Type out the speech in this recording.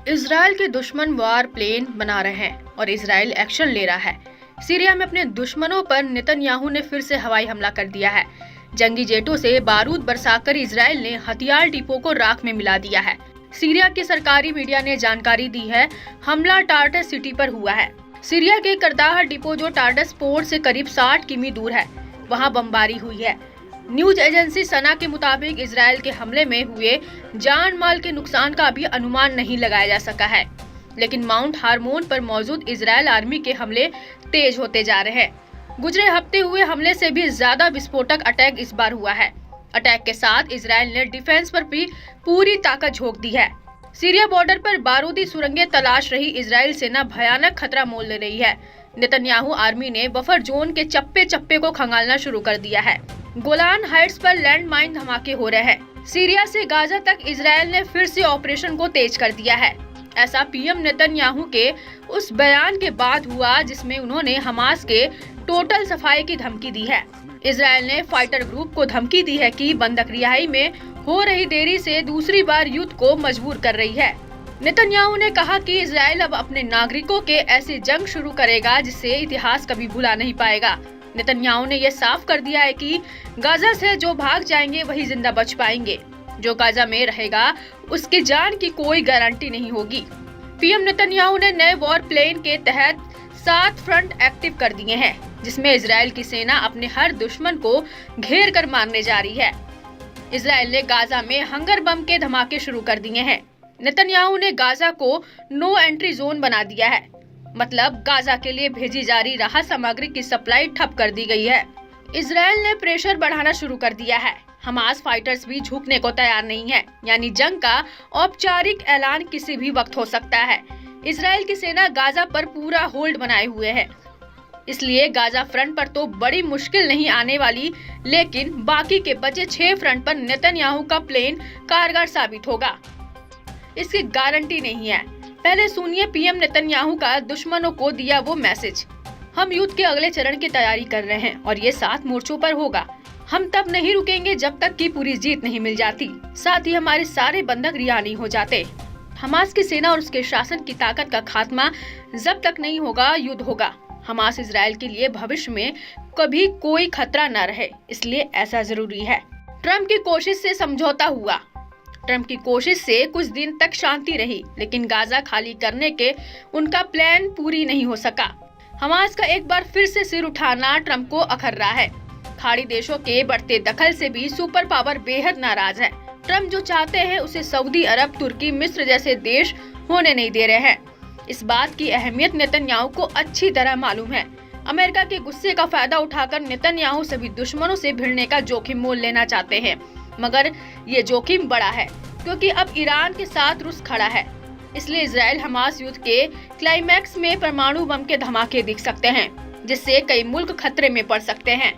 Israel के दुश्मन वार plane बना रहे हैं और इजराइल एक्शन ले रहा है। सीरिया में अपने दुश्मनों पर नेतन्याहू ने फिर से हवाई हमला कर दिया है। जंगी जेटों से बारूद बरसाकर इजराइल ने हथियार डिपो को राख में मिला दिया है। सीरिया के सरकारी मीडिया ने जानकारी दी है, हमला टार्टस सिटी पर हुआ है। सीरिया के करदाह डिपो जो टार्टस पोर्ट से करीब 60 किमी दूर है, वहां बमबारी हुई है। न्यूज एजेंसी सना के मुताबिक इजराइल के हमले में हुए जान माल के नुकसान का अभी अनुमान नहीं लगाया जा सका है, लेकिन माउंट हार्मोन पर मौजूद इजराइल आर्मी के हमले तेज होते जा रहे हैं। गुजरे हफ्ते हुए हमले से भी ज्यादा विस्फोटक अटैक इस बार हुआ है। अटैक के साथ इजराइल ने डिफेंस पर भी पूरी ताकत झोंक दी है। सीरिया बॉर्डर पर बारूदी सुरंगें तलाश रही इजराइल सेना भयानक खतरा मोल ले रही है। नेतन्याहू आर्मी ने बफर जोन के चप्पे चप्पे को खंगालना शुरू कर दिया है। गोलान हाइट्स पर लैंड माइन धमाके हो रहे हैं। सीरिया से गाजा तक इजराइल ने फिर से ऑपरेशन को तेज कर दिया है। ऐसा पीएम नेतन्याहू के उस बयान के बाद हुआ जिसमें उन्होंने हमास के टोटल सफाई की धमकी दी है। इजराइल ने फाइटर ग्रुप को धमकी दी है कि बंधक रिहाई में हो रही देरी से दूसरी बार युद्ध को मजबूर कर रही है। नेतन्याहू ने कहा कि इजराइल अब अपने नागरिकों के ऐसी जंग शुरू करेगा जिसे इतिहास कभी भुला नहीं पाएगा। नेतन्याहू ने यह साफ कर दिया है कि गाजा से जो भाग जाएंगे वही जिंदा बच पाएंगे। जो गाजा में रहेगा उसकी जान की कोई गारंटी नहीं होगी। पीएम नेतन्याहू ने नए वॉर प्लेन के तहत 7 फ्रंट एक्टिव कर दिए हैं, जिसमें इजराइल की सेना अपने हर दुश्मन को घेर कर मारने जा रही है। इजराइल ने गाजा में हंगर बम के धमाके शुरू कर दिए हैं। नेतन्याहू ने गाजा को नो एंट्री जोन बना दिया है, मतलब गाजा के लिए भेजी जा रही राहत सामग्री की सप्लाई ठप कर दी गई है। इजराइल ने प्रेशर बढ़ाना शुरू कर दिया है। हमास फाइटर्स भी झुकने को तैयार नहीं है, यानी जंग का औपचारिक ऐलान किसी भी वक्त हो सकता है। इजराइल की सेना गाजा पर पूरा होल्ड बनाए हुए है, इसलिए गाजा फ्रंट पर तो बड़ी मुश्किल नहीं आने वाली, लेकिन बाकी के बचे 6 फ्रंट पर नेतन्याहू का प्लेन कारगर साबित होगा, इसकी गारंटी नहीं है। पहले सुनिए पीएम नेतन्याहू का दुश्मनों को दिया वो मैसेज। हम युद्ध के अगले चरण की तैयारी कर रहे हैं और ये 7 मोर्चों पर होगा। हम तब नहीं रुकेंगे जब तक कि पूरी जीत नहीं मिल जाती, साथ ही हमारे सारे बंधक रिहा नहीं हो जाते। हमास की सेना और उसके शासन की ताकत का खात्मा जब तक नहीं होगा, युद्ध होगा। हमास इजराइल के लिए भविष्य में कभी कोई खतरा न रहे, इसलिए ऐसा जरूरी है। ट्रम्प की कोशिश से समझौता हुआ। ट्रम्प की कोशिश से कुछ दिन तक शांति रही, लेकिन गाजा खाली करने के उनका प्लान पूरी नहीं हो सका। हमास का एक बार फिर से सिर उठाना ट्रम्प को अखर रहा है। खाड़ी देशों के बढ़ते दखल से भी सुपर पावर बेहद नाराज है। ट्रम्प जो चाहते हैं उसे सऊदी अरब, तुर्की, मिस्र जैसे देश होने नहीं दे रहे हैं। इस बात की अहमियत नेतन्याहू को अच्छी तरह मालूम है। अमेरिका के गुस्से का फायदा उठाकर नेतन्याहू सभी दुश्मनों से भिड़ने का जोखिम मोल लेना चाहते हैं, मगर ये जोखिम बड़ा है क्योंकि अब ईरान के साथ रूस खड़ा है। इसलिए इजराइल हमास युद्ध के क्लाइमैक्स में परमाणु बम के धमाके दिख सकते हैं, जिससे कई मुल्क खतरे में पड़ सकते हैं।